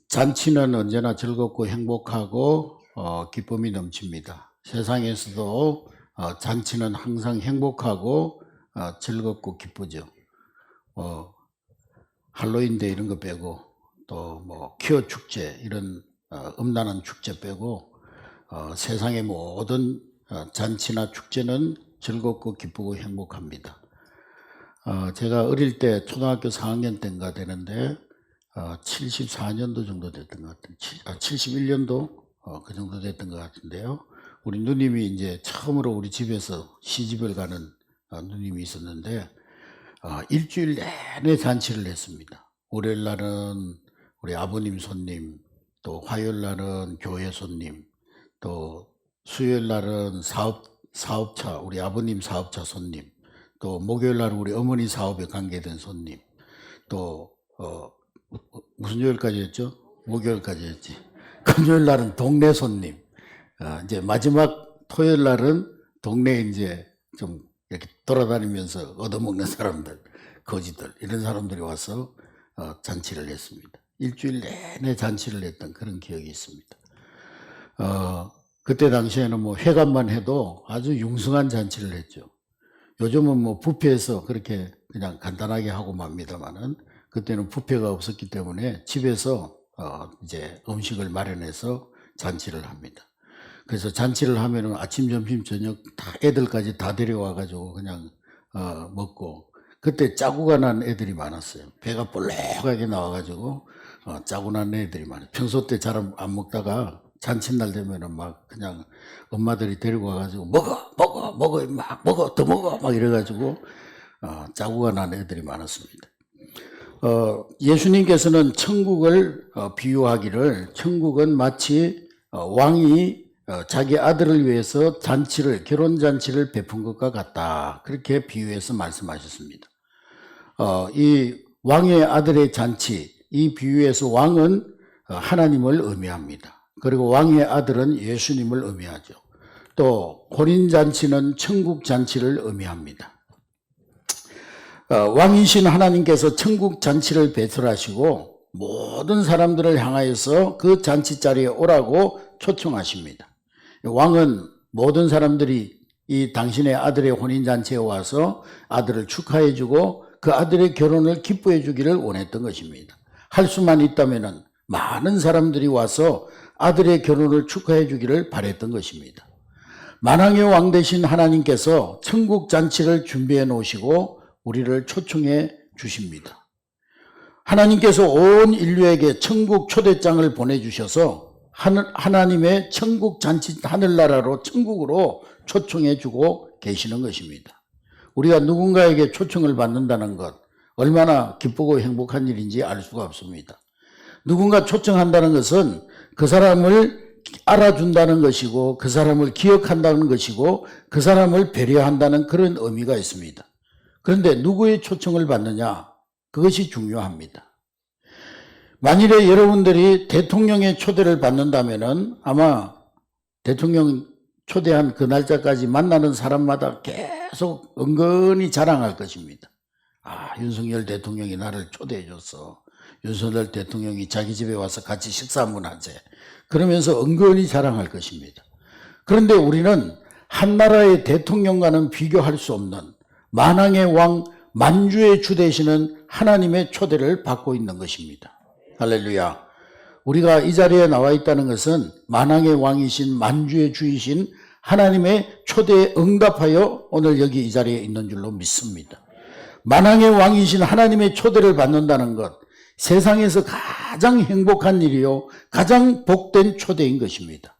잔치는 언제나 즐겁고 행복하고 기쁨이 넘칩니다. 세상에서도 잔치는 항상 행복하고 즐겁고 기쁘죠. 할로윈데이 이런 거 빼고 또 뭐 퀴어 축제 이런 음란한 축제 빼고 세상의 모든 잔치나 축제는 즐겁고 기쁘고 행복합니다. 제가 어릴 때 초등학교 4학년 때인가 되는데 74년도 정도 됐던 것 같아요. 71년도 그 정도 됐던 것 같은데요. 우리 누님이 이제 처음으로 우리 집에서 시집을 가는 누님이 있었는데 일주일 내내 잔치를 했습니다. 월요일 날은 우리 아버님 손님, 또 화요일 날은 교회 손님, 또 수요일 날은 사업차 우리 아버님 사업차 손님, 또 목요일 날은 우리 어머니 사업에 관계된 손님, 또 무슨 요일까지 했죠? 목요일까지 했지. 금요일 날은 동네 손님. 이제 마지막 토요일 날은 동네 이제 좀 이렇게 돌아다니면서 얻어먹는 사람들, 거지들, 이런 사람들이 와서 잔치를 했습니다. 일주일 내내 잔치를 했던 그런 기억이 있습니다. 그때 당시에는 뭐 회관만 해도 아주 융성한 잔치를 했죠. 요즘은 뭐 뷔페에서 그렇게 그냥 간단하게 하고 맙니다만은 그때는 뷔페가 없었기 때문에 집에서 이제 음식을 마련해서 잔치를 합니다. 그래서 잔치를 하면은 아침, 점심, 저녁 다 애들까지 다 데려와가지고 그냥 먹고, 그때 짜고가 난 애들이 많았어요. 배가 볼록하게 나와가지고 짜고 난 애들이 많아요. 평소 때 잘 안 먹다가 잔칫날 되면은 막 그냥 엄마들이 데리고 와가지고 먹어 막 먹어 더 먹어 막 이래가지고 짜고가 난 애들이 많았습니다. 예수님께서는 천국을 비유하기를 천국은 마치 왕이 자기 아들을 위해서 결혼잔치를 베푼 것과 같다, 그렇게 비유해서 말씀하셨습니다. 이 왕의 아들의 잔치, 이 비유에서 왕은 하나님을 의미합니다. 그리고 왕의 아들은 예수님을 의미하죠. 또 혼인잔치는 천국잔치를 의미합니다. 왕이신 하나님께서 천국 잔치를 배설하시고 모든 사람들을 향하여서 그 잔치 자리에 오라고 초청하십니다. 왕은 모든 사람들이 이 당신의 아들의 혼인잔치에 와서 아들을 축하해주고 그 아들의 결혼을 기뻐해 주기를 원했던 것입니다. 할 수만 있다면 많은 사람들이 와서 아들의 결혼을 축하해 주기를 바랬던 것입니다. 만왕의 왕 되신 하나님께서 천국 잔치를 준비해 놓으시고 우리를 초청해 주십니다. 하나님께서 온 인류에게 천국 초대장을 보내주셔서 하나님의 천국 잔치 하늘나라로 천국으로 초청해 주고 계시는 것입니다. 우리가 누군가에게 초청을 받는다는 것 얼마나 기쁘고 행복한 일인지 알 수가 없습니다. 누군가 초청한다는 것은 그 사람을 알아준다는 것이고 그 사람을 기억한다는 것이고 그 사람을 배려한다는 그런 의미가 있습니다. 그런데 누구의 초청을 받느냐, 그것이 중요합니다. 만일에 여러분들이 대통령의 초대를 받는다면 아마 대통령 초대한 그 날짜까지 만나는 사람마다 계속 은근히 자랑할 것입니다. 윤석열 대통령이 나를 초대해 줬어. 윤석열 대통령이 자기 집에 와서 같이 식사 한번 하재. 그러면서 은근히 자랑할 것입니다. 그런데 우리는 한 나라의 대통령과는 비교할 수 없는 만왕의 왕, 만주의 주 되시는 하나님의 초대를 받고 있는 것입니다. 할렐루야. 우리가 이 자리에 나와 있다는 것은 만왕의 왕이신 만주의 주이신 하나님의 초대에 응답하여 오늘 여기 이 자리에 있는 줄로 믿습니다. 만왕의 왕이신 하나님의 초대를 받는다는 것, 세상에서 가장 행복한 일이요 가장 복된 초대인 것입니다.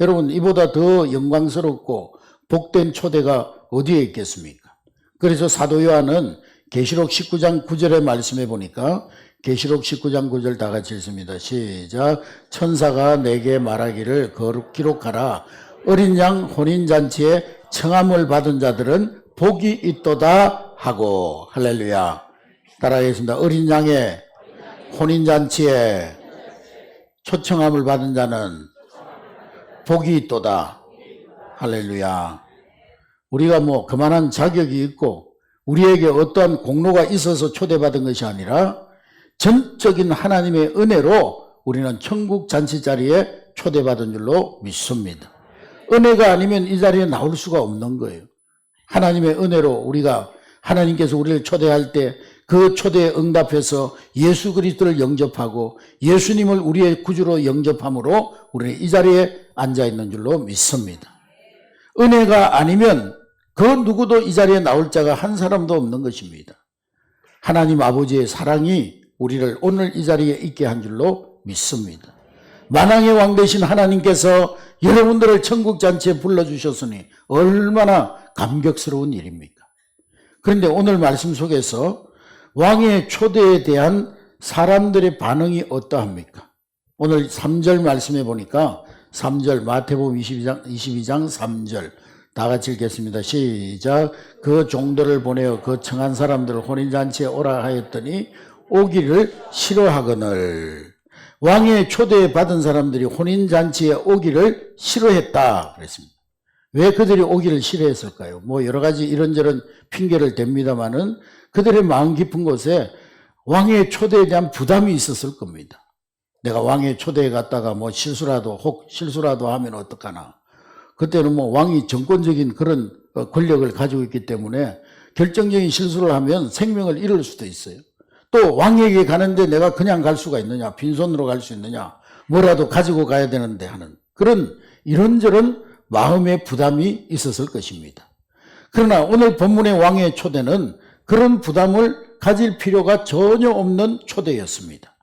여러분, 이보다 더 영광스럽고 복된 초대가 어디에 있겠습니까? 그래서 사도 요한은 계시록 19장 9절의 말씀에 보니까 계시록 19장 9절 다 같이 읽습니다. 시작. 천사가 내게 말하기를 거룩 기록하라. 어린 양 혼인잔치에 청함을 받은 자들은 복이 있도다 하고. 할렐루야. 따라하겠습니다. 어린 양의 혼인잔치에 초청함을 받은 자는 복이 있도다. 할렐루야. 우리가 뭐 그만한 자격이 있고 우리에게 어떠한 공로가 있어서 초대받은 것이 아니라 전적인 하나님의 은혜로 우리는 천국 잔치 자리에 초대받은 줄로 믿습니다. 은혜가 아니면 이 자리에 나올 수가 없는 거예요. 하나님의 은혜로 우리가 하나님께서 우리를 초대할 때 그 초대에 응답해서 예수 그리스도를 영접하고 예수님을 우리의 구주로 영접함으로 우리는 이 자리에 앉아있는 줄로 믿습니다. 은혜가 아니면 그 누구도 이 자리에 나올 자가 한 사람도 없는 것입니다. 하나님 아버지의 사랑이 우리를 오늘 이 자리에 있게 한 줄로 믿습니다. 만왕의 왕 되신 하나님께서 여러분들을 천국잔치에 불러주셨으니 얼마나 감격스러운 일입니까? 그런데 오늘 말씀 속에서 왕의 초대에 대한 사람들의 반응이 어떠합니까? 오늘 3절 말씀해 보니까 3절 마태복음 22장 3절 다 같이 읽겠습니다. 시작. 그 종들을 보내어 그 청한 사람들을 혼인잔치에 오라 하였더니 오기를 싫어하거늘. 왕의 초대에 받은 사람들이 혼인잔치에 오기를 싫어했다 그랬습니다. 왜 그들이 오기를 싫어했을까요? 뭐 여러 가지 이런저런 핑계를 댑니다마는 그들의 마음 깊은 곳에 왕의 초대에 대한 부담이 있었을 겁니다. 내가 왕의 초대에 갔다가 뭐 혹 실수라도 하면 어떡하나. 그때는 뭐 왕이 정권적인 그런 권력을 가지고 있기 때문에 결정적인 실수를 하면 생명을 잃을 수도 있어요. 또 왕에게 가는데 내가 그냥 갈 수가 있느냐, 빈손으로 갈 수 있느냐, 뭐라도 가지고 가야 되는데 하는 그런 이런저런 마음의 부담이 있었을 것입니다. 그러나 오늘 본문의 왕의 초대는 그런 부담을 가질 필요가 전혀 없는 초대였습니다.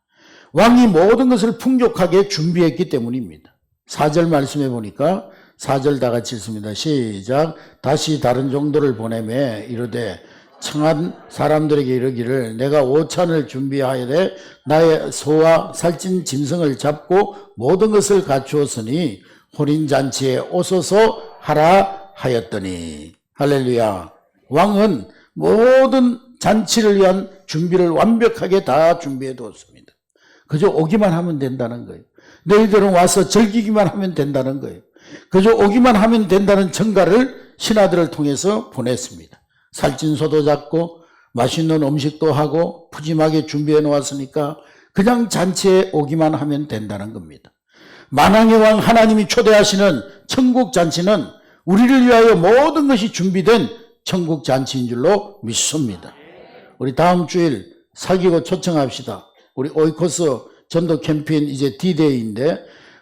왕이 모든 것을 풍족하게 준비했기 때문입니다. 4절 말씀해 보니까 4절 다 같이 읽습니다. 시작. 다시 다른 종들을 보내매 이르되 청한 사람들에게 이르기를 내가 오찬을 준비하여되 나의 소와 살찐 짐승을 잡고 모든 것을 갖추었으니 혼인잔치에 오소서 하라 하였더니. 할렐루야. 왕은 모든 잔치를 위한 준비를 완벽하게 다 준비해 두었습니다. 그저 오기만 하면 된다는 거예요. 너희들은 와서 즐기기만 하면 된다는 거예요. 그저 오기만 하면 된다는 청가를 신하들을 통해서 보냈습니다. 살찐 소도 잡고 맛있는 음식도 하고 푸짐하게 준비해 놓았으니까 그냥 잔치에 오기만 하면 된다는 겁니다. 만왕의 왕 하나님이 초대하시는 천국 잔치는 우리를 위하여 모든 것이 준비된 천국 잔치인 줄로 믿습니다. 우리 다음 주일 사귀고 초청합시다. 우리 오이코스 전도 캠페인 이제 D-Day인데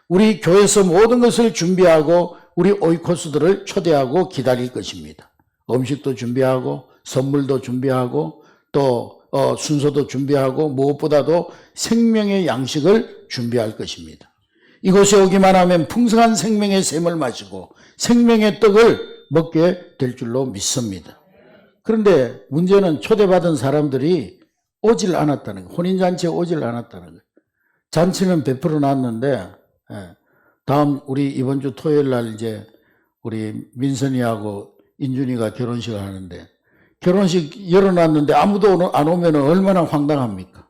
우리 교회에서 모든 것을 준비하고 우리 오이코스들을 초대하고 기다릴 것입니다. 음식도 준비하고 선물도 준비하고 또 순서도 준비하고 무엇보다도 생명의 양식을 준비할 것입니다. 이곳에 오기만 하면 풍성한 생명의 샘을 마시고 생명의 떡을 먹게 될 줄로 믿습니다. 그런데 문제는 초대받은 사람들이 오질 않았다는 거예요. 혼인잔치에 오질 않았다는 거예요. 잔치는 베풀어 놨는데 다음 우리 이번 주 토요일 날 이제 우리 민선이하고 인준이가 결혼식을 하는데 결혼식 열어놨는데 아무도 안 오면 얼마나 황당합니까?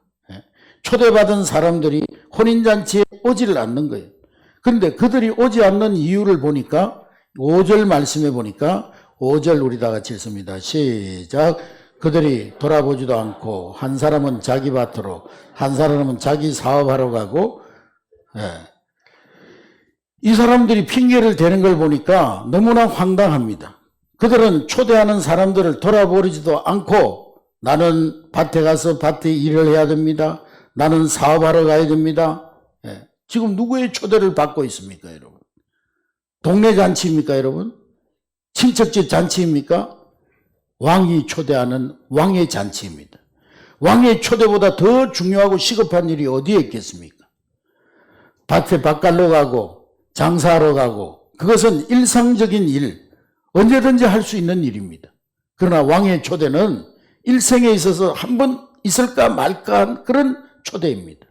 초대받은 사람들이 혼인잔치에 오지를 않는 거예요. 그런데 그들이 오지 않는 이유를 보니까 5절 말씀해 보니까 5절 우리 다 같이 읽습니다. 시작. 그들이 돌아보지도 않고 한 사람은 자기 밭으로 한 사람은 자기 사업하러 가고 이 사람들이 핑계를 대는 걸 보니까 너무나 황당합니다. 그들은 초대하는 사람들을 돌아보지도 않고 나는 밭에 가서 밭에 일을 해야 됩니다. 나는 사업하러 가야 됩니다. 지금 누구의 초대를 받고 있습니까, 여러분? 동네 잔치입니까, 여러분? 친척집 잔치입니까? 왕이 초대하는 왕의 잔치입니다. 왕의 초대보다 더 중요하고 시급한 일이 어디에 있겠습니까? 밭에 밭갈러 가고 장사하러 가고 그것은 일상적인 일, 언제든지 할 수 있는 일입니다. 그러나 왕의 초대는 일생에 있어서 한 번 있을까 말까 한 그런 초대입니다.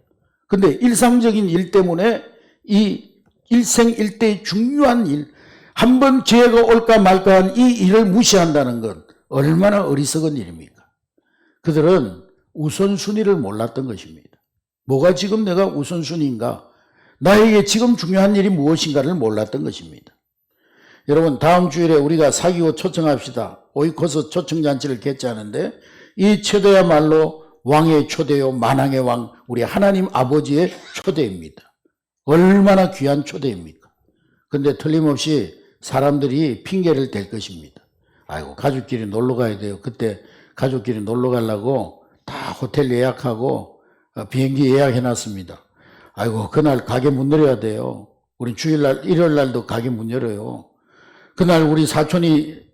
근데 일상적인 일 때문에 이 일생 일대의 중요한 일, 한 번 기회가 올까 말까 한 이 일을 무시한다는 건 얼마나 어리석은 일입니까? 그들은 우선순위를 몰랐던 것입니다. 뭐가 지금 내가 우선순위인가? 나에게 지금 중요한 일이 무엇인가를 몰랐던 것입니다. 여러분, 다음 주일에 우리가 사귀고 초청합시다. 오이코스 초청잔치를 개최하는데 이 초대야말로 왕의 초대요, 만왕의 왕, 우리 하나님 아버지의 초대입니다. 얼마나 귀한 초대입니까? 근데 틀림없이 사람들이 핑계를 댈 것입니다. 아이고, 가족끼리 놀러 가야 돼요. 그때 가족끼리 놀러 가려고 다 호텔 예약하고 비행기 예약해놨습니다. 아이고, 그날 가게 문 열어야 돼요. 우리 주일날, 일요일날도 가게 문 열어요. 그날 우리 사촌이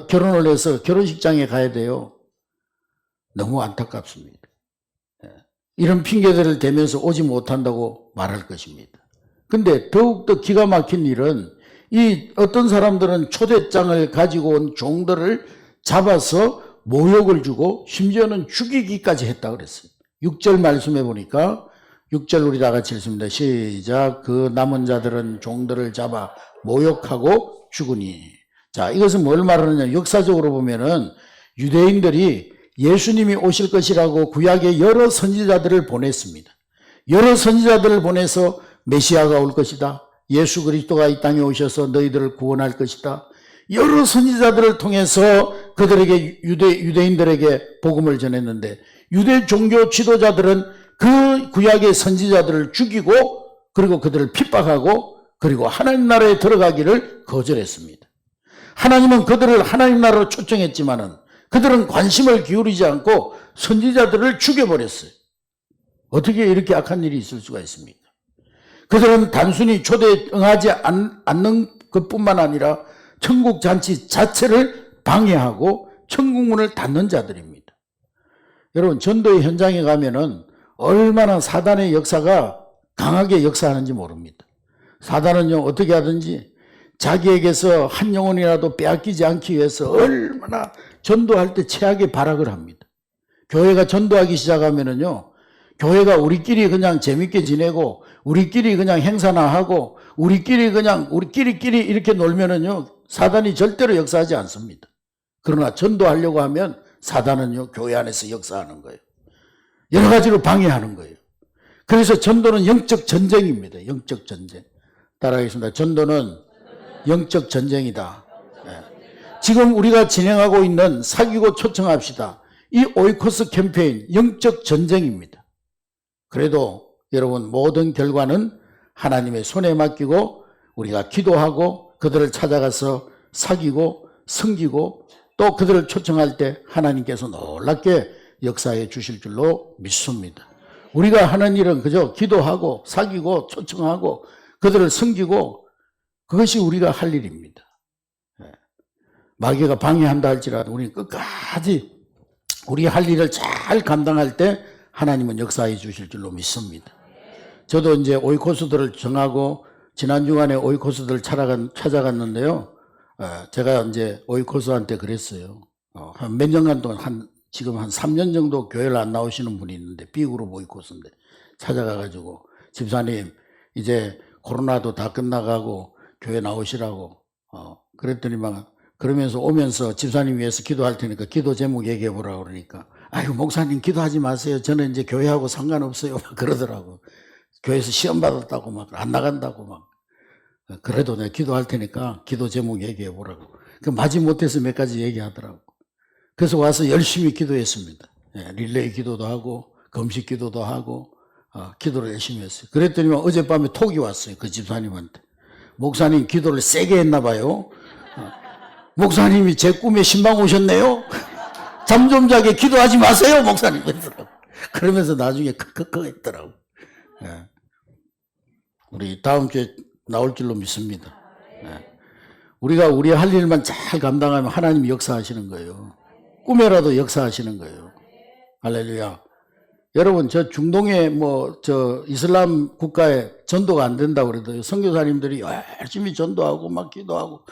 결혼을 해서 결혼식장에 가야 돼요. 너무 안타깝습니다. 이런 핑계들을 대면서 오지 못한다고 말할 것입니다. 근데 더욱더 기가 막힌 일은 이 어떤 사람들은 초대장을 가지고 온 종들을 잡아서 모욕을 주고 심지어는 죽이기까지 했다 그랬어요. 6절 말씀해 보니까 6절 우리 다 같이 읽습니다. 시작. 그 남은 자들은 종들을 잡아 모욕하고 죽으니. 자, 이것은 뭘 말하느냐. 역사적으로 보면은 유대인들이 예수님이 오실 것이라고 구약의 여러 선지자들을 보냈습니다. 여러 선지자들을 보내서 메시아가 올 것이다. 예수 그리스도가 이 땅에 오셔서 너희들을 구원할 것이다. 여러 선지자들을 통해서 그들에게 유대인들에게 복음을 전했는데 유대 종교 지도자들은 그 구약의 선지자들을 죽이고 그리고 그들을 핍박하고 그리고 하나님 나라에 들어가기를 거절했습니다. 하나님은 그들을 하나님 나라로 초청했지만은 그들은 관심을 기울이지 않고 선지자들을 죽여버렸어요. 어떻게 이렇게 악한 일이 있을 수가 있습니까? 그들은 단순히 초대에 응하지 않는 것뿐만 아니라 천국 잔치 자체를 방해하고 천국문을 닫는 자들입니다. 여러분, 전도의 현장에 가면은 얼마나 사단의 역사가 강하게 역사하는지 모릅니다. 사단은요, 어떻게 하든지 자기에게서 한 영혼이라도 빼앗기지 않기 위해서 얼마나 전도할 때 최악의 발악을 합니다. 교회가 전도하기 시작하면은요, 교회가 우리끼리 그냥 재밌게 지내고 우리끼리 그냥 행사나 하고 우리끼리 이렇게 놀면은요, 사단이 절대로 역사하지 않습니다. 그러나 전도하려고 하면 사단은요, 교회 안에서 역사하는 거예요. 여러 가지로 방해하는 거예요. 그래서 전도는 영적 전쟁입니다. 영적 전쟁. 따라하겠습니다. 전도는 영적 전쟁이다. 지금 우리가 진행하고 있는 사귀고 초청합시다. 이 오이코스 캠페인 영적 전쟁입니다. 그래도 여러분, 모든 결과는 하나님의 손에 맡기고 우리가 기도하고 그들을 찾아가서 사귀고 섬기고 또 그들을 초청할 때 하나님께서 놀랍게 역사해 주실 줄로 믿습니다. 우리가 하는 일은 그저 기도하고 사귀고 초청하고 그들을 섬기고 그것이 우리가 할 일입니다. 마귀가 방해한다 할지라도 우리는 끝까지 우리 할 일을 잘 감당할 때 하나님은 역사해 주실 줄로 믿습니다. 저도 이제 오이코스들을 정하고 지난 주간에 오이코스들을 찾아갔는데요. 제가 이제 오이코스한테 그랬어요. 한 몇 년간 동안 지금 한 3년 정도 교회를 안 나오시는 분이 있는데 B그룹 오이코스인데 찾아가가지고 집사님 이제 코로나도 다 끝나가고 교회 나오시라고 그랬더니만 그러면서 오면서 집사님 위해서 기도할 테니까 기도 제목 얘기해 보라고 그러니까 아이고 목사님 기도하지 마세요. 저는 이제 교회하고 상관없어요. 막 그러더라고. 교회에서 시험 받았다고 막 안 나간다고 막. 그래도 내가 기도할 테니까 기도 제목 얘기해 보라고. 그 마지못해서 몇 가지 얘기하더라고. 그래서 와서 열심히 기도했습니다. 릴레이 기도도 하고 금식 기도도 하고 기도를 열심히 했어요. 그랬더니 어젯밤에 톡이 왔어요. 그 집사님한테. 목사님 기도를 세게 했나 봐요. 목사님이 제 꿈에 신방 오셨네요. 잠 좀 자게 기도하지 마세요, 목사님. 그러면서 나중에 크크크 했더라고. 우리 다음 주에 나올 줄로 믿습니다. 우리가 우리 할 일만 잘 감당하면 하나님이 역사하시는 거예요. 꿈에라도 역사하시는 거예요. 할렐루야. 여러분, 저 중동에 저 이슬람 국가에 전도가 안 된다고 그래도 선교사님들이 열심히 전도하고 막 기도하고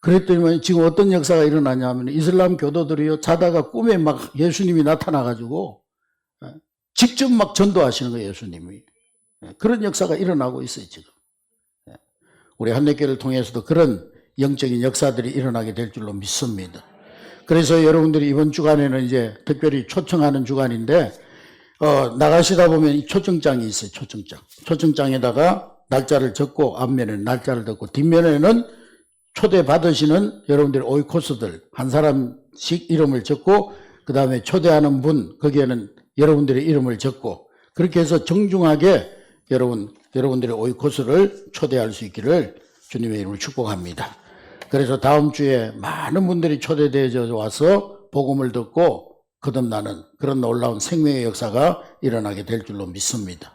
그랬더니 지금 어떤 역사가 일어나냐 하면 이슬람 교도들이요, 자다가 꿈에 막 예수님이 나타나가지고 직접 막 전도하시는 거예요, 예수님이. 그런 역사가 일어나고 있어요, 지금. 우리 한례교를 통해서도 그런 영적인 역사들이 일어나게 될 줄로 믿습니다. 그래서 여러분들이 이번 주간에는 이제 특별히 초청하는 주간인데, 나가시다 보면 이 초청장이 있어요, 초청장. 초청장에다가 날짜를 적고, 앞면에는 날짜를 적고, 뒷면에는 초대받으시는 여러분들 오이코스들 한 사람씩 이름을 적고, 그 다음에 초대하는 분, 거기에는 여러분들의 이름을 적고 그렇게 해서 정중하게 여러분들의 오이코스를 초대할 수 있기를 주님의 이름으로 축복합니다. 그래서 다음 주에 많은 분들이 초대되어 와서 복음을 듣고 거듭나는 그런 놀라운 생명의 역사가 일어나게 될 줄로 믿습니다.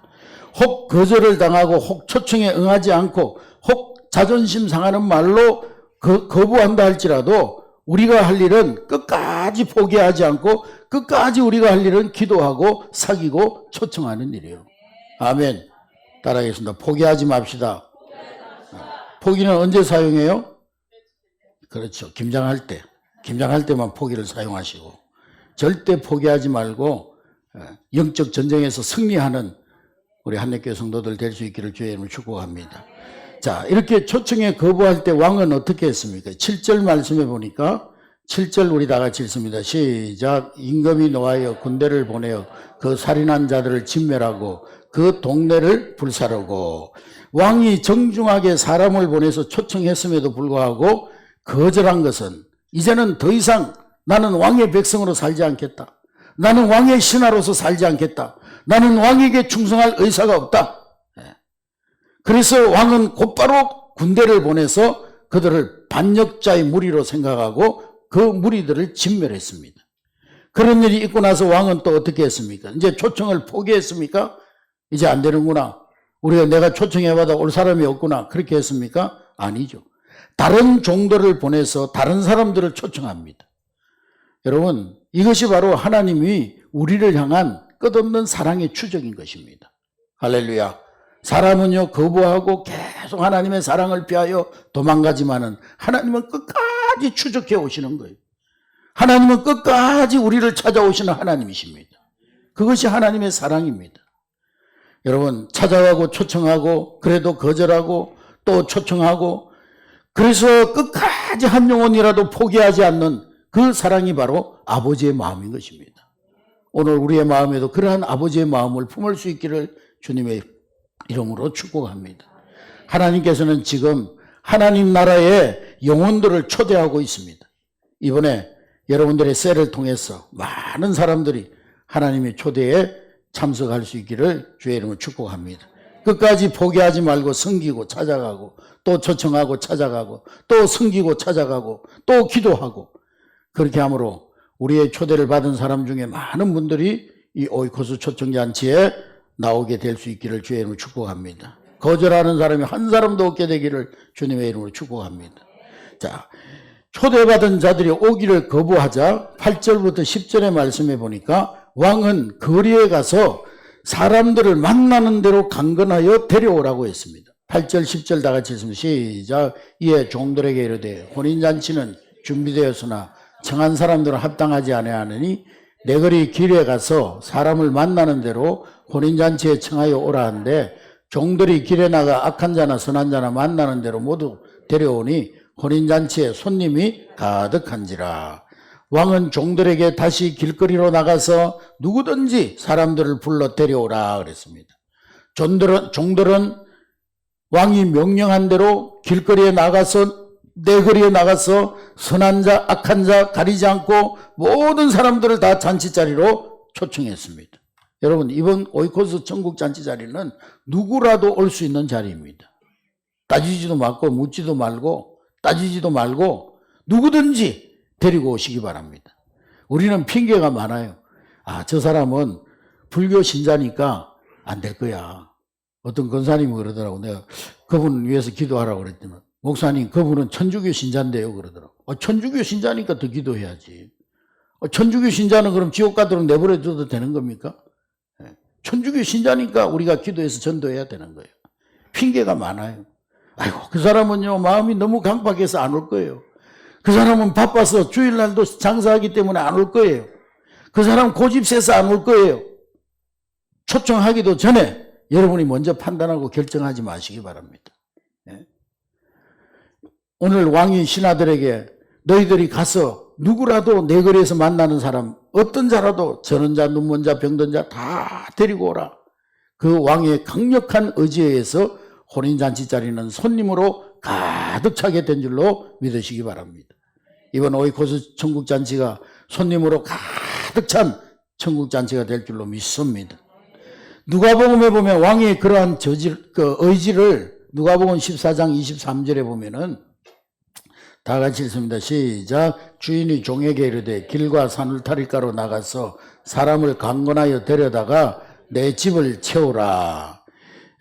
혹 거절을 당하고 혹 초청에 응하지 않고 혹 자존심 상하는 말로 거부한다 할지라도 우리가 할 일은 끝까지 포기하지 않고 끝까지 우리가 할 일은 기도하고 사귀고 초청하는 일이에요. 아멘. 따라하겠습니다. 포기하지 맙시다. 포기는 언제 사용해요? 그렇죠. 김장할 때만 포기를 사용하시고 절대 포기하지 말고 영적 전쟁에서 승리하는 우리 한례교회 성도들 될 수 있기를 주의 이름으로 축복합니다. 자, 이렇게 초청에 거부할 때 왕은 어떻게 했습니까? 7절 말씀해 보니까 7절 우리 다 같이 읽습니다. 시작. 임금이 노하여 군대를 보내어 그 살인한 자들을 진멸하고 그 동네를 불사르고 왕이 정중하게 사람을 보내서 초청했음에도 불구하고 거절한 것은 이제는 더 이상 나는 왕의 백성으로 살지 않겠다. 나는 왕의 신하로서 살지 않겠다. 나는 왕에게 충성할 의사가 없다. 그래서 왕은 곧바로 군대를 보내서 그들을 반역자의 무리로 생각하고 그 무리들을 진멸했습니다. 그런 일이 있고 나서 왕은 또 어떻게 했습니까? 이제 초청을 포기했습니까? 이제 안 되는구나. 내가 초청해봐도 올 사람이 없구나. 그렇게 했습니까? 아니죠. 다른 종들을 보내서 다른 사람들을 초청합니다. 여러분, 이것이 바로 하나님이 우리를 향한 끝없는 사랑의 추적인 것입니다. 할렐루야. 사람은요, 거부하고 계속 하나님의 사랑을 피하여 도망가지만은 하나님은 끝까지 추적해 오시는 거예요. 하나님은 끝까지 우리를 찾아오시는 하나님이십니다. 그것이 하나님의 사랑입니다. 여러분, 찾아가고 초청하고 그래도 거절하고 또 초청하고 그래서 끝까지 한 영혼이라도 포기하지 않는 그 사랑이 바로 아버지의 마음인 것입니다. 오늘 우리의 마음에도 그러한 아버지의 마음을 품을 수 있기를 주님의 이름으로 축복합니다. 하나님께서는 지금 하나님 나라의 영혼들을 초대하고 있습니다. 이번에 여러분들의 셀을 통해서 많은 사람들이 하나님의 초대에 참석할 수 있기를 주의 이름으로 축복합니다. 끝까지 포기하지 말고 섬기고 찾아가고 또 초청하고 찾아가고 또 섬기고 찾아가고 또 기도하고 그렇게 함으로 우리의 초대를 받은 사람 중에 많은 분들이 이 오이코스 초청잔치에 나오게 될 수 있기를 주의 이름으로 축복합니다. 거절하는 사람이 한 사람도 없게 되기를 주님의 이름으로 축복합니다. 자, 초대받은 자들이 오기를 거부하자 8절부터 10절의 말씀해 보니까 왕은 거리에 가서 사람들을 만나는 대로 강건하여 데려오라고 했습니다. 8절 10절 다 같이 읽습니다. 시작. 이에 종들에게 이르되 혼인잔치는 준비되었으나 청한 사람들은 합당하지 아니하느니 내거리 길에 가서 사람을 만나는 대로 혼인잔치에 청하여 오라 한데 종들이 길에 나가 악한 자나 선한 자나 만나는 대로 모두 데려오니 혼인잔치에 손님이 가득한지라. 왕은 종들에게 다시 길거리로 나가서 누구든지 사람들을 불러 데려오라 그랬습니다. 종들은 왕이 명령한 대로 길거리에 나가서 내거리에 나가서 선한 자 악한 자 가리지 않고 모든 사람들을 다 잔치자리로 초청했습니다. 여러분, 이번 오이코스 천국 잔치자리는 누구라도 올 수 있는 자리입니다. 따지지도 말고 묻지도 말고 따지지도 말고 누구든지 데리고 오시기 바랍니다. 우리는 핑계가 많아요. 저 사람은 불교 신자니까 안 될 거야. 어떤 권사님이 그러더라고. 내가 그분 위해서 기도하라고 그랬더니 목사님, 그분은 천주교 신자인데요 그러더라고. 천주교 신자니까 더 기도해야지. 천주교 신자는 그럼 지옥 가도록 내버려 둬도 되는 겁니까? 천주교 신자니까 우리가 기도해서 전도해야 되는 거예요. 핑계가 많아요. 아이고, 그 사람은요 마음이 너무 강팍해서 안 올 거예요. 그 사람은 바빠서 주일날도 장사하기 때문에 안 올 거예요. 그 사람 고집 세서 안 올 거예요. 초청하기도 전에 여러분이 먼저 판단하고 결정하지 마시기 바랍니다. 오늘 왕이 신하들에게 너희들이 가서 누구라도 내 거리에서 만나는 사람 어떤 자라도 저는 자 눈먼 자 병든 자 다 데리고 오라. 그 왕의 강력한 의지에 의해서 혼인잔치 자리는 손님으로 가득 차게 된 줄로 믿으시기 바랍니다. 이번 오이코스 천국잔치가 손님으로 가득 찬 천국 잔치가 될 줄로 믿습니다. 누가복음에 보면 왕의 그러한 의지를 누가복음 14장 23절에 보면은 다 같이 읽습니다. 시작. 주인이 종에게 이르되 길과 산울타리가로 나가서 사람을 강권하여 데려다가 내 집을 채우라.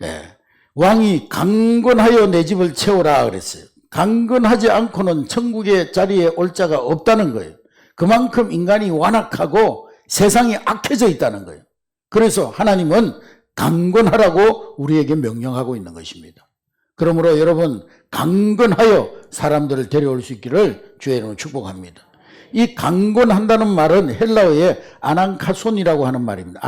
예. 왕이 강권하여 내 집을 채우라 그랬어요. 강권하지 않고는 천국의 자리에 올 자가 없다는 거예요. 그만큼 인간이 완악하고 세상이 악해져 있다는 거예요. 그래서 하나님은 강권하라고 우리에게 명령하고 있는 것입니다. 그러므로 여러분 강권하여 사람들을 데려올 수 있기를 주의 이름으로 축복합니다. 이 강권한다는 말은 헬라어의 아난카손이라고 하는 말입니다.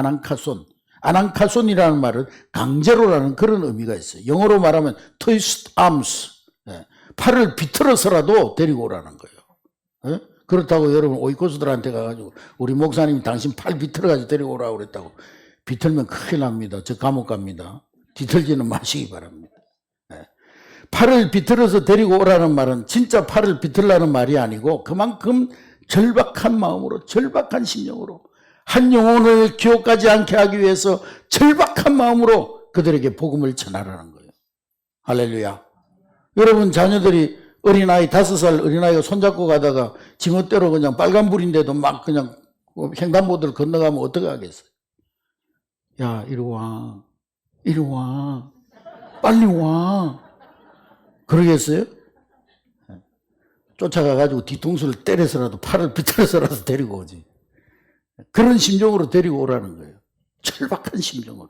아난카손이라는 말은 강제로라는 그런 의미가 있어요. 영어로 말하면 twist arms, 팔을 비틀어서라도 데리고 오라는 거예요. 그렇다고 여러분 오이코스들한테 가가지고 우리 목사님이 당신 팔 비틀어가지고 데리고 오라고 그랬다고 비틀면 큰일 납니다. 저 감옥 갑니다. 뒤틀지는 마시기 바랍니다. 팔을 비틀어서 데리고 오라는 말은 진짜 팔을 비틀라는 말이 아니고 그만큼 절박한 마음으로 절박한 심령으로 한 영혼을 기억 가지 않게 하기 위해서 절박한 마음으로 그들에게 복음을 전하라는 거예요. 할렐루야. 여러분 자녀들이 어린아이 5살 어린아이가 손잡고 가다가 지멋대로 그냥 빨간불인데도 막 그냥 횡단보도를 건너가면 어떻게 하겠어요? 야 이리 와 이리 와 빨리 와 그러겠어요? 쫓아가가지고 뒤통수를 때려서라도 팔을 비틀어서라도 데리고 오지. 그런 심정으로 데리고 오라는 거예요. 절박한 심정으로.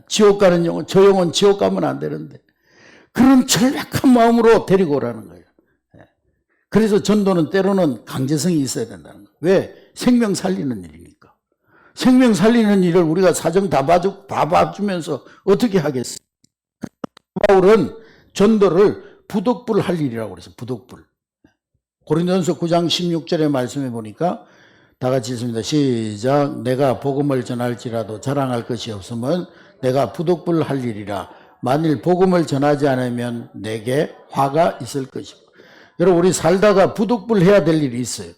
지옥 가는 영혼, 저 영혼 지옥 가면 안 되는데 그런 절박한 마음으로 데리고 오라는 거예요. 그래서 전도는 때로는 강제성이 있어야 된다는 거예요. 왜? 생명 살리는 일이니까. 생명 살리는 일을 우리가 사정 다 봐주면서 어떻게 하겠어요? 바울은 전도를 부덕불 할 일이라고 그랬어요. 부덕불. 고린도전서 9장 16절의 말씀에 보니까 다 같이 읽습니다. 시작. 내가 복음을 전할지라도 자랑할 것이 없으면 내가 부덕불 할 일이라. 만일 복음을 전하지 않으면 내게 화가 있을 것이고. 여러분 우리 살다가 부덕불 해야 될 일이 있어요.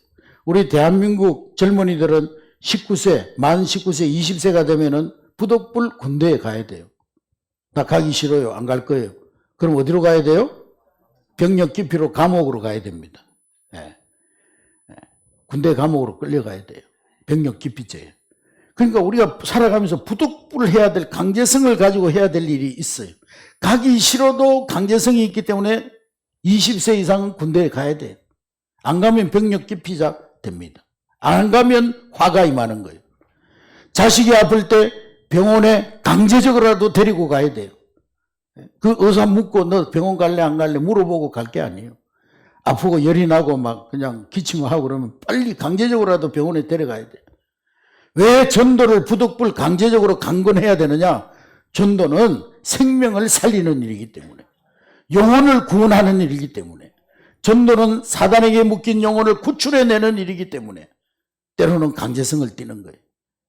우리 대한민국 젊은이들은 19세, 만 19세, 20세가 되면은 부덕불 군대에 가야 돼요. 나 가기 싫어요. 안 갈 거예요. 그럼 어디로 가야 돼요? 병력 기피로 감옥으로 가야 됩니다. 군대 감옥으로 끌려가야 돼요. 병력 기피죄에. 그러니까 우리가 살아가면서 부득불 해야 될 강제성을 가지고 해야 될 일이 있어요. 가기 싫어도 강제성이 있기 때문에 20세 이상은 군대에 가야 돼요. 안 가면 병력 기피자 됩니다. 안 가면 화가 임하는 거예요. 자식이 아플 때 병원에 강제적으로라도 데리고 가야 돼요. 그 의사 묻고 너 병원 갈래 안 갈래 물어보고 갈 게 아니에요. 아프고 열이 나고 막 그냥 기침하고 그러면 빨리 강제적으로라도 병원에 데려가야 돼요. 왜 전도를 부득불 강제적으로 강권해야 되느냐? 전도는 생명을 살리는 일이기 때문에, 영혼을 구원하는 일이기 때문에, 전도는 사단에게 묶인 영혼을 구출해내는 일이기 때문에 때로는 강제성을 띠는 거예요.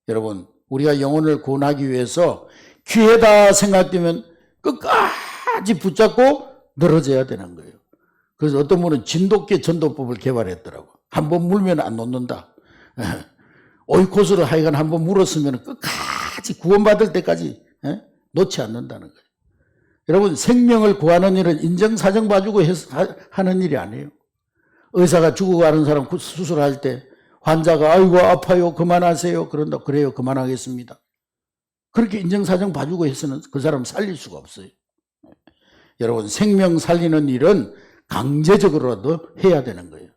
여러분 우리가 영혼을 구원하기 위해서 기회다 생각되면 끝까지 붙잡고 늘어져야 되는 거예요. 그래서 어떤 분은 진돗개 전도법을 개발했더라고. 한번 물면 안 놓는다. 오이코스를 하여간 한번 물었으면 끝까지 구원받을 때까지 놓지 않는다는 거예요. 여러분 생명을 구하는 일은 인정사정 봐주고 하는 일이 아니에요. 의사가 죽어가는 사람 수술할 때 환자가 아이고 아파요 그만하세요 그런다. 그래요 그만하겠습니다. 그렇게 인정사정 봐주고 해서는 그 사람 살릴 수가 없어요. 여러분 생명 살리는 일은 강제적으로라도 해야 되는 거예요.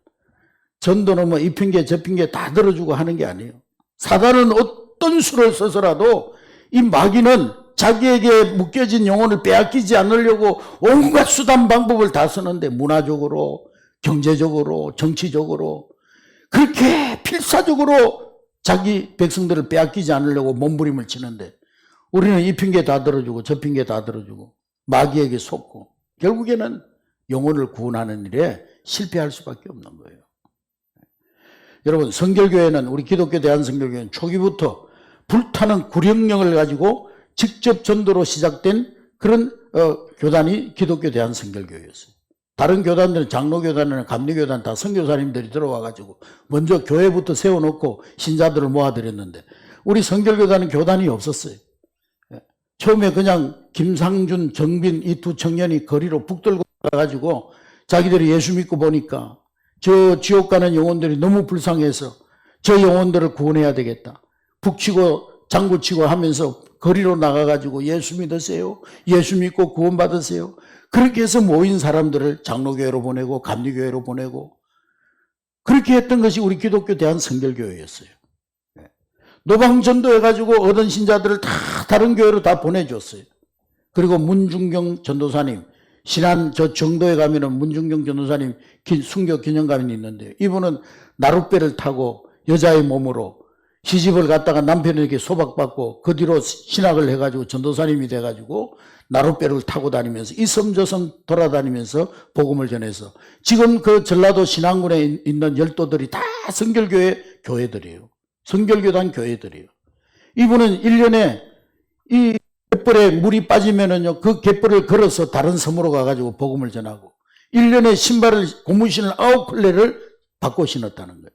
전도는 뭐 이 핑계 저 핑계 다 들어주고 하는 게 아니에요. 사단은 어떤 수를 써서라도 이 마귀는 자기에게 묶여진 영혼을 빼앗기지 않으려고 온갖 수단 방법을 다 쓰는데 문화적으로 경제적으로 정치적으로 그렇게 필사적으로 자기 백성들을 빼앗기지 않으려고 몸부림을 치는데 우리는 이 핑계 다 들어주고 저 핑계 다 들어주고 마귀에게 속고 결국에는 영혼을 구원하는 일에 실패할 수밖에 없는 거예요. 여러분 성결교회는 우리 기독교 대한성결교회는 초기부터 불타는 구령령을 가지고 직접 전도로 시작된 그런 교단이 기독교 대한성결교회였어요. 다른 교단들은 장로교단이나 감리교단 다 선교사님들이 들어와가지고 먼저 교회부터 세워놓고 신자들을 모아드렸는데 우리 선결교단은 교단이 없었어요. 처음에 그냥 김상준, 정빈 이 두 청년이 거리로 북들고 가가지고 자기들이 예수 믿고 보니까 저 지옥 가는 영혼들이 너무 불쌍해서 저 영혼들을 구원해야 되겠다. 북치고 장구치고 하면서 거리로 나가가지고 예수 믿으세요. 예수 믿고 구원받으세요. 그렇게 해서 모인 사람들을 장로교회로 보내고 감리교회로 보내고 그렇게 했던 것이 우리 기독교 대한선결교회였어요. 노방전도해가지고 얻은 신자들을 다 다른 교회로 다 보내줬어요. 그리고 문중경 전도사님, 신안 저 정도에 가면은 문중경 전도사님 순교 기념관이 있는데 이분은 나룻배를 타고 여자의 몸으로 시집을 갔다가 남편에게 소박받고 그 뒤로 신학을 해가지고 전도사님이 돼가지고 나룻배를 타고 다니면서 이 섬 저 섬 돌아다니면서 복음을 전해서 지금 그 전라도 신안군에 있는 열도들이 다 선결교회 교회들이에요. 선결교단 교회들이에요. 이분은 1년에 이 갯벌에 물이 빠지면은요, 그 갯벌을 걸어서 다른 섬으로 가가지고 복음을 전하고 1년에 신발을 고무신을 9켤레를 바꿔 신었다는 거예요.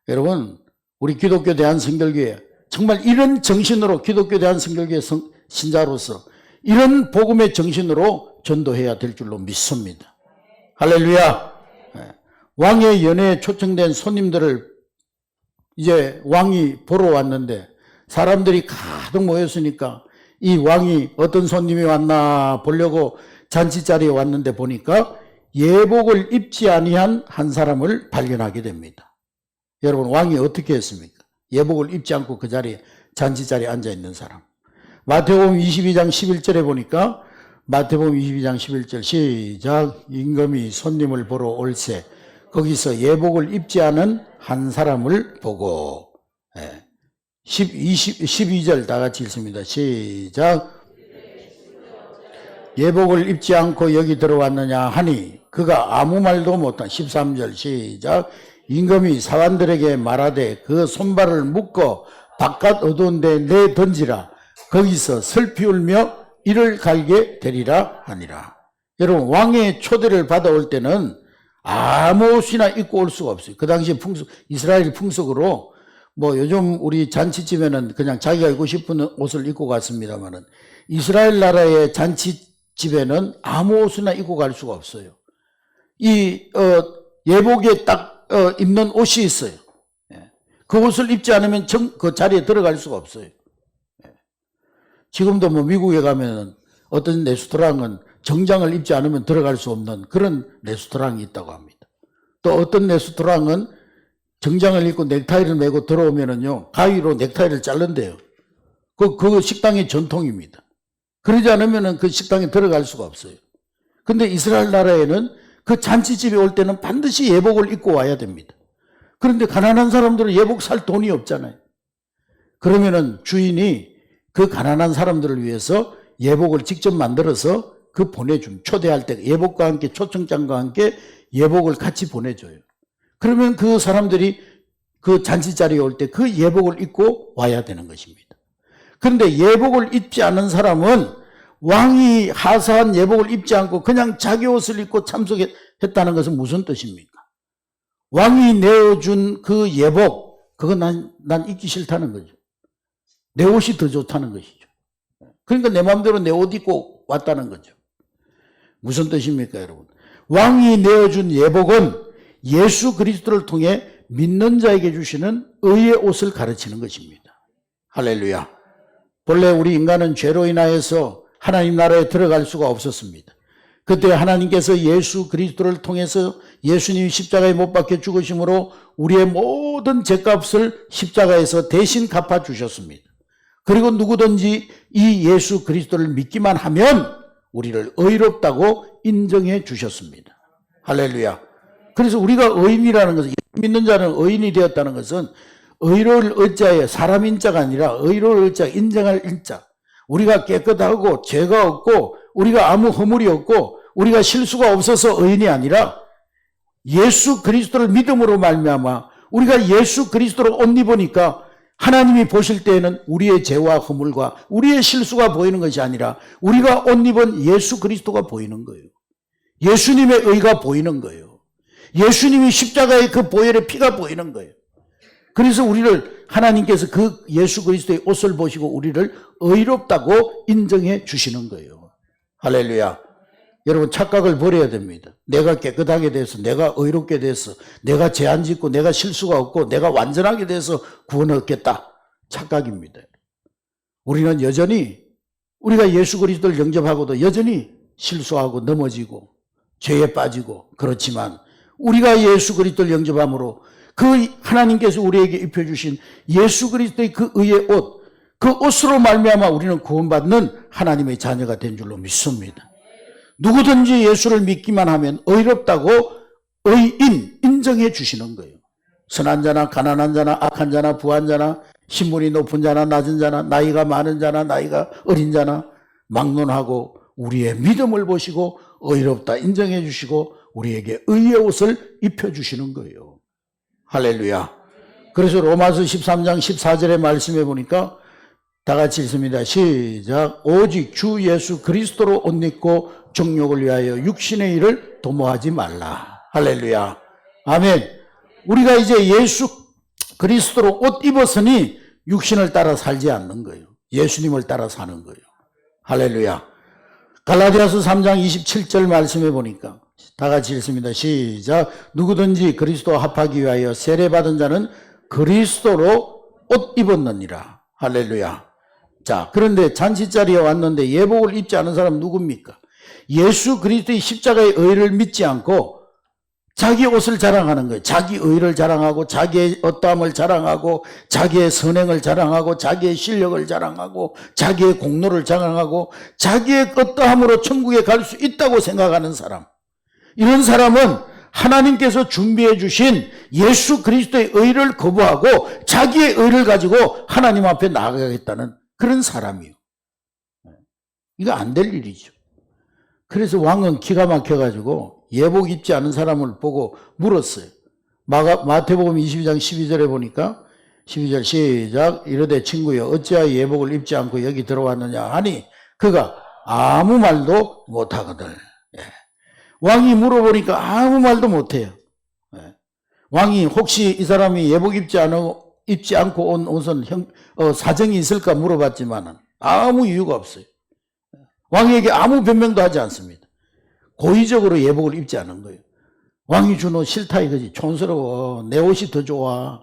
여러분, 우리 기독교 대한선결교회 정말 이런 정신으로 기독교 대한선결교회 신자로서 이런 복음의 정신으로 전도해야 될 줄로 믿습니다. 할렐루야. 왕의 연회에 초청된 손님들을 이제 왕이 보러 왔는데 사람들이 가득 모였으니까 이 왕이 어떤 손님이 왔나 보려고 잔치자리에 왔는데 보니까 예복을 입지 아니한 한 사람을 발견하게 됩니다. 여러분, 왕이 어떻게 했습니까? 예복을 입지 않고 그 자리에 잔치자리에 앉아있는 사람. 마태복음 22장 11절에 보니까 마태복음 22장 11절 시작. 임금이 손님을 보러 올세 거기서 예복을 입지 않은 한 사람을 보고 12절 다 같이 읽습니다. 시작. 예복을 입지 않고 여기 들어왔느냐 하니 그가 아무 말도 못한 13절 시작. 임금이 사관들에게 말하되 그 손발을 묶어 바깥 어두운 데 내 던지라. 거기서 슬피 울며 이를 갈게 되리라 하니라. 여러분, 왕의 초대를 받아올 때는 아무 옷이나 입고 올 수가 없어요. 그 당시 풍속, 이스라엘 풍속으로 뭐 요즘 우리 잔치집에는 그냥 자기가 입고 싶은 옷을 입고 갔습니다만은 이스라엘 나라의 잔치집에는 아무 옷이나 입고 갈 수가 없어요. 이 예복에 딱 입는 옷이 있어요. 그 옷을 입지 않으면 그 자리에 들어갈 수가 없어요. 지금도 뭐 미국에 가면은 어떤 레스토랑은 정장을 입지 않으면 들어갈 수 없는 그런 레스토랑이 있다고 합니다. 또 어떤 레스토랑은 정장을 입고 넥타이를 메고 들어오면은요, 가위로 넥타이를 자른대요. 그 식당의 전통입니다. 그러지 않으면은 그 식당에 들어갈 수가 없어요. 근데 이스라엘 나라에는 그 잔치집에 올 때는 반드시 예복을 입고 와야 됩니다. 그런데 가난한 사람들은 예복 살 돈이 없잖아요. 그러면은 주인이 그 가난한 사람들을 위해서 예복을 직접 만들어서 그 초대할 때 예복과 함께 초청장과 함께 예복을 같이 보내줘요. 그러면 그 사람들이 그 잔치자리에 올 때 그 예복을 입고 와야 되는 것입니다. 그런데 예복을 입지 않은 사람은 왕이 하사한 예복을 입지 않고 그냥 자기 옷을 입고 참석했다는 것은 무슨 뜻입니까? 왕이 내어준 그 예복, 그거 난 입기 싫다는 거죠. 내 옷이 더 좋다는 것이죠. 그러니까 내 마음대로 내 옷 입고 왔다는 거죠. 무슨 뜻입니까, 여러분? 왕이 내어준 예복은 예수 그리스도를 통해 믿는 자에게 주시는 의의 옷을 가르치는 것입니다. 할렐루야. 본래 우리 인간은 죄로 인하여서 하나님 나라에 들어갈 수가 없었습니다. 그때 하나님께서 예수 그리스도를 통해서 예수님이 십자가에 못 박혀 죽으심으로 우리의 모든 죄값을 십자가에서 대신 갚아주셨습니다. 그리고 누구든지 이 예수 그리스도를 믿기만 하면 우리를 의롭다고 인정해 주셨습니다. 할렐루야. 그래서 우리가 의인이라는 것은, 믿는 자는 의인이 되었다는 것은 의로울 의자에 사람 인자가 아니라 의로울 의자, 인정할 인자. 우리가 깨끗하고 죄가 없고 우리가 아무 허물이 없고 우리가 실수가 없어서 의인이 아니라 예수 그리스도를 믿음으로 말미암아 우리가 예수 그리스도를 옷 입으니까 하나님이 보실 때에는 우리의 죄와 허물과 우리의 실수가 보이는 것이 아니라 우리가 옷 입은 예수 그리스도가 보이는 거예요. 예수님의 의가 보이는 거예요. 예수님이 십자가의 그 보혈의 피가 보이는 거예요. 그래서 우리를 하나님께서 그 예수 그리스도의 옷을 보시고 우리를 의롭다고 인정해 주시는 거예요. 할렐루야. 여러분 착각을 버려야 됩니다. 내가 깨끗하게 돼서, 내가 의롭게 돼서, 내가 죄 안 짓고, 내가 실수가 없고, 내가 완전하게 돼서 구원을 얻겠다. 착각입니다. 우리는 여전히 우리가 예수 그리스도를 영접하고도 여전히 실수하고 넘어지고 죄에 빠지고 그렇지만 우리가 예수 그리스도를 영접함으로 그 하나님께서 우리에게 입혀주신 예수 그리스도의 그 의의 옷, 그 옷으로 말미암아 우리는 구원받는 하나님의 자녀가 된 줄로 믿습니다. 누구든지 예수를 믿기만 하면 의롭다고 의인 인정해 주시는 거예요. 선한 자나 가난한 자나 악한 자나 부한 자나 신분이 높은 자나 낮은 자나 나이가 많은 자나 나이가 어린 자나 막론하고 우리의 믿음을 보시고 의롭다 인정해 주시고 우리에게 의의 옷을 입혀주시는 거예요. 할렐루야. 그래서 로마서 13장 14절의 말씀에 보니까 다 같이 읽습니다. 시작. 오직 주 예수 그리스도로 옷 입고 정욕을 위하여 육신의 일을 도모하지 말라. 할렐루야. 아멘. 우리가 이제 예수 그리스도로 옷 입었으니 육신을 따라 살지 않는 거예요. 예수님을 따라 사는 거예요. 할렐루야. 갈라디아서 3장 27절 말씀해 보니까 다 같이 읽습니다. 시작. 누구든지 그리스도와 합하기 위하여 세례받은 자는 그리스도로 옷 입었느니라. 할렐루야. 자, 그런데 잔치자리에 왔는데 예복을 입지 않은 사람 누굽니까? 예수 그리스도의 십자가의 의를 믿지 않고 자기 옷을 자랑하는 거예요. 자기 의를 자랑하고 자기의 어떠함을 자랑하고 자기의 선행을 자랑하고 자기의 실력을 자랑하고 자기의 공로를 자랑하고 자기의 어떠함으로 천국에 갈 수 있다고 생각하는 사람. 이런 사람은 하나님께서 준비해 주신 예수 그리스도의 의를 거부하고 자기의 의를 가지고 하나님 앞에 나아가겠다는 그런 사람이요. 이거 안 될 일이죠. 그래서 왕은 기가 막혀가지고 예복 입지 않은 사람을 보고 물었어요. 마태복음 22장 12절에 보니까 12절 시작. 이르되 친구여 어찌하여 예복을 입지 않고 여기 들어왔느냐 하니 그가 아무 말도 못하거든. 예. 왕이 물어보니까 아무 말도 못해요. 예. 왕이 혹시 이 사람이 예복 입지 않고 온 옷은 사정이 있을까 물어봤지만 아무 이유가 없어요. 왕에게 아무 변명도 하지 않습니다. 고의적으로 예복을 입지 않은 거예요. 왕이 준 옷 싫다 이거지. 촌스러워. 내 옷이 더 좋아.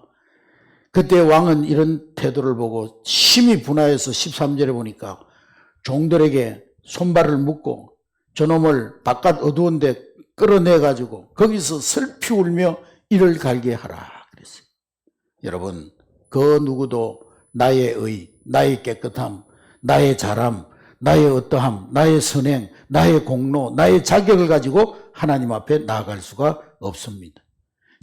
그때 왕은 이런 태도를 보고 심히 분하여서 13절에 보니까 종들에게 손발을 묶고 저놈을 바깥 어두운 데 끌어내가지고 거기서 슬피 울며 이를 갈게 하라 그랬어요. 여러분, 그 누구도 나의 의, 나의 깨끗함, 나의 잘함, 나의 어떠함, 나의 선행, 나의 공로, 나의 자격을 가지고 하나님 앞에 나아갈 수가 없습니다.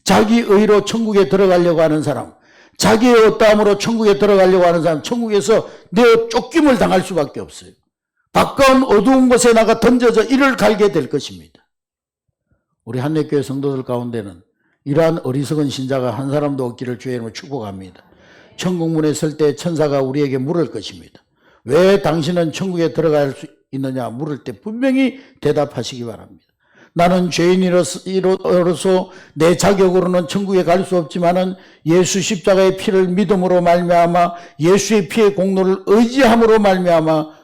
자기 의로 천국에 들어가려고 하는 사람, 자기의 어떠함으로 천국에 들어가려고 하는 사람, 천국에서 내 쫓김을 당할 수밖에 없어요. 가까운 어두운 곳에 나가 던져져 이를 갈게 될 것입니다. 우리 한례교회 성도들 가운데는 이러한 어리석은 신자가 한 사람도 없기를 주의 이름으로 축복합니다. 천국문에 설 때 천사가 우리에게 물을 것입니다. 왜 당신은 천국에 들어갈 수 있느냐 물을 때 분명히 대답하시기 바랍니다. 나는 죄인으로서 내 자격으로는 천국에 갈 수 없지만은 예수 십자가의 피를 믿음으로 말미암아 예수의 피의 공로를 의지함으로 말미암아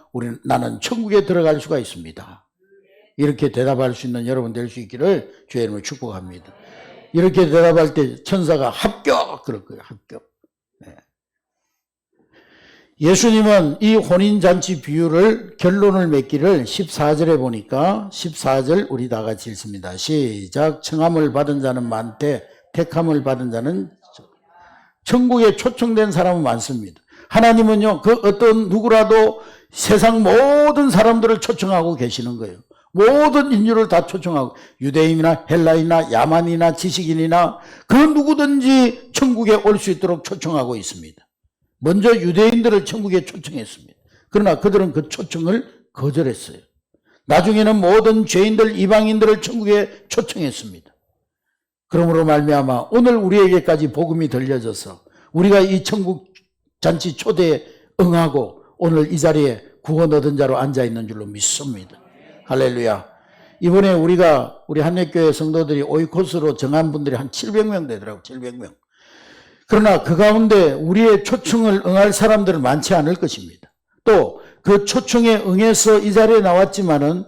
나는 천국에 들어갈 수가 있습니다. 이렇게 대답할 수 있는 여러분 될 수 있기를 주의 이름으로 축복합니다. 이렇게 대답할 때 천사가 합격 그럴 거예요. 합격. 네. 예수님은 이 혼인잔치 비유를 결론을 맺기를 14절에 보니까 14절 우리 다 같이 읽습니다. 시작. 청함을 받은 자는 많되 택함을 받은 자는 천국에 초청된 사람은 많습니다. 하나님은요 그 어떤 누구라도 세상 모든 사람들을 초청하고 계시는 거예요. 모든 인류를 다 초청하고 유대인이나 헬라인이나 야만이나 지식인이나 그 누구든지 천국에 올 수 있도록 초청하고 있습니다. 먼저 유대인들을 천국에 초청했습니다. 그러나 그들은 그 초청을 거절했어요. 나중에는 모든 죄인들 이방인들을 천국에 초청했습니다. 그러므로 말미암아 오늘 우리에게까지 복음이 들려져서 우리가 이 천국 잔치 초대에 응하고 오늘 이 자리에 구원 얻은 자로 앉아있는 줄로 믿습니다. 할렐루야. 이번에 우리 한례교회 성도들이 오이코스로 정한 분들이 한 700명 되더라고요. 700명. 그러나 그 가운데 우리의 초청을 응할 사람들은 많지 않을 것입니다. 또 그 초청에 응해서 이 자리에 나왔지만은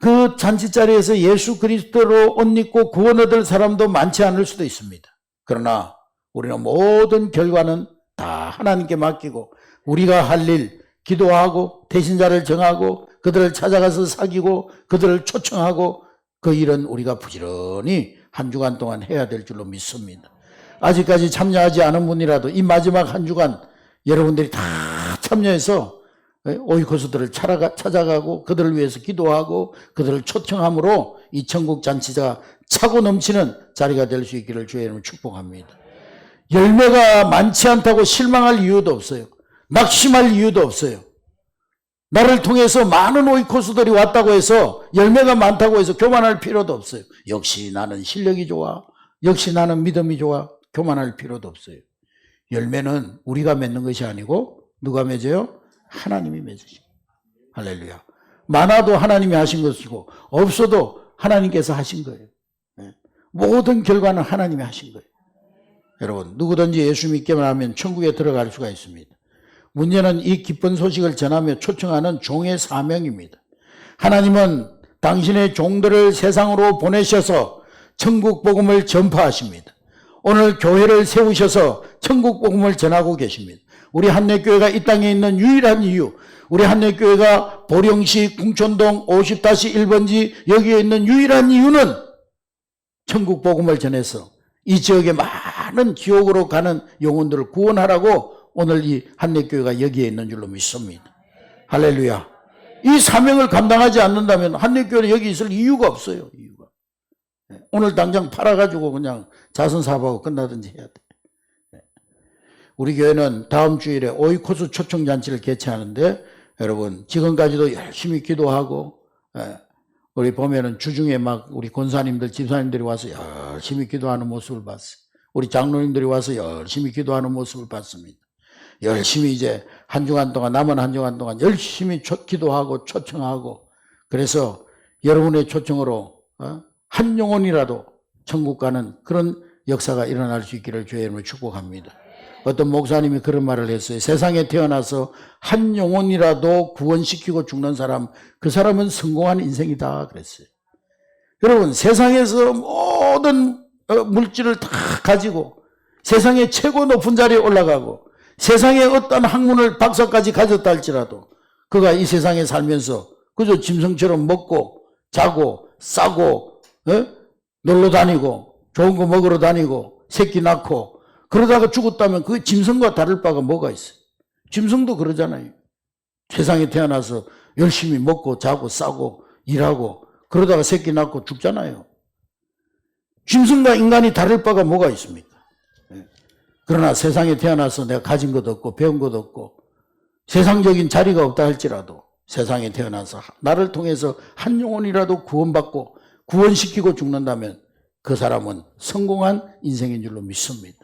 그 잔치자리에서 예수 그리스도로 옷 입고 구원 얻을 사람도 많지 않을 수도 있습니다. 그러나 우리는 모든 결과는 다 하나님께 맡기고 우리가 할 일, 기도하고 대신자를 정하고 그들을 찾아가서 사귀고 그들을 초청하고 그 일은 우리가 부지런히 한 주간 동안 해야 될 줄로 믿습니다. 아직까지 참여하지 않은 분이라도 이 마지막 한 주간 여러분들이 다 참여해서 오이코스들을 찾아가고 그들을 위해서 기도하고 그들을 초청함으로 이 천국 잔치가 차고 넘치는 자리가 될 수 있기를 주의 이름으로 축복합니다. 열매가 많지 않다고 실망할 이유도 없어요. 낙심할 이유도 없어요. 나를 통해서 많은 오이코스들이 왔다고 해서 열매가 많다고 해서 교만할 필요도 없어요. 역시 나는 실력이 좋아. 역시 나는 믿음이 좋아. 교만할 필요도 없어요. 열매는 우리가 맺는 것이 아니고 누가 맺어요? 하나님이 맺으시고. 할렐루야. 많아도 하나님이 하신 것이고 없어도 하나님께서 하신 거예요. 모든 결과는 하나님이 하신 거예요. 여러분 누구든지 예수 믿기만 하면 천국에 들어갈 수가 있습니다. 문제는 이 기쁜 소식을 전하며 초청하는 종의 사명입니다. 하나님은 당신의 종들을 세상으로 보내셔서 천국 복음을 전파하십니다. 오늘 교회를 세우셔서 천국 복음을 전하고 계십니다. 우리 한례교회가 이 땅에 있는 유일한 이유, 우리 한례교회가 보령시 궁촌동 50-1번지 여기에 있는 유일한 이유는 천국 복음을 전해서 이 지역에 많은 지옥으로 가는 영혼들을 구원하라고 오늘 이 한례교회가 여기에 있는 줄로 믿습니다. 할렐루야. 이 사명을 감당하지 않는다면 한례교회는 여기 있을 이유가 없어요. 이유가. 오늘 당장 팔아가지고 그냥 자선 사업하고 끝나든지 해야 돼. 우리 교회는 다음 주일에 오이코스 초청잔치를 개최하는데 여러분 지금까지도 열심히 기도하고 우리 보면은 주중에 막 우리 권사님들 집사님들이 와서 열심히 기도하는 모습을 봤어요. 우리 장로님들이 와서 열심히 기도하는 모습을 봤습니다. 열심히 이제 한 주간 동안 남은 한 주간 동안 열심히 기도하고 초청하고 그래서 여러분의 초청으로 한 영혼이라도 천국 가는 그런 역사가 일어날 수 있기를 주의 이름으로 축복합니다. 어떤 목사님이 그런 말을 했어요. 세상에 태어나서 한 영혼이라도 구원시키고 죽는 사람, 그 사람은 성공한 인생이다 그랬어요. 여러분 세상에서 모든 물질을 다 가지고 세상의 최고 높은 자리에 올라가고 세상에 어떤 학문을 박사까지 가졌다 할지라도 그가 이 세상에 살면서 그저 짐승처럼 먹고 자고 싸고 놀러 다니고 좋은 거 먹으러 다니고 새끼 낳고 그러다가 죽었다면 그 짐승과 다를 바가 뭐가 있어요? 짐승도 그러잖아요. 세상에 태어나서 열심히 먹고 자고 싸고 일하고 그러다가 새끼 낳고 죽잖아요. 짐승과 인간이 다를 바가 뭐가 있습니까? 그러나 세상에 태어나서 내가 가진 것도 없고 배운 것도 없고 세상적인 자리가 없다 할지라도 세상에 태어나서 나를 통해서 한 영혼이라도 구원받고 구원시키고 죽는다면 그 사람은 성공한 인생인 줄로 믿습니다.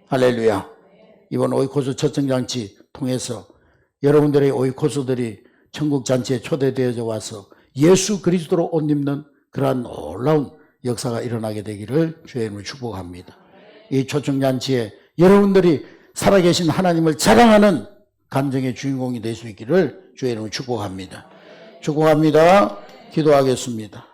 할렐루야. 이번 오이코스 초청잔치 통해서 여러분들의 오이코스들이 천국잔치에 초대되어져 와서 예수 그리스도로 옷 입는 그러한 놀라운 역사가 일어나게 되기를 주의 이름으로 축복합니다. 이 초청잔치에 여러분들이 살아계신 하나님을 자랑하는 감정의 주인공이 될 수 있기를 주의 이름으로 축복합니다. 축복합니다. 기도하겠습니다.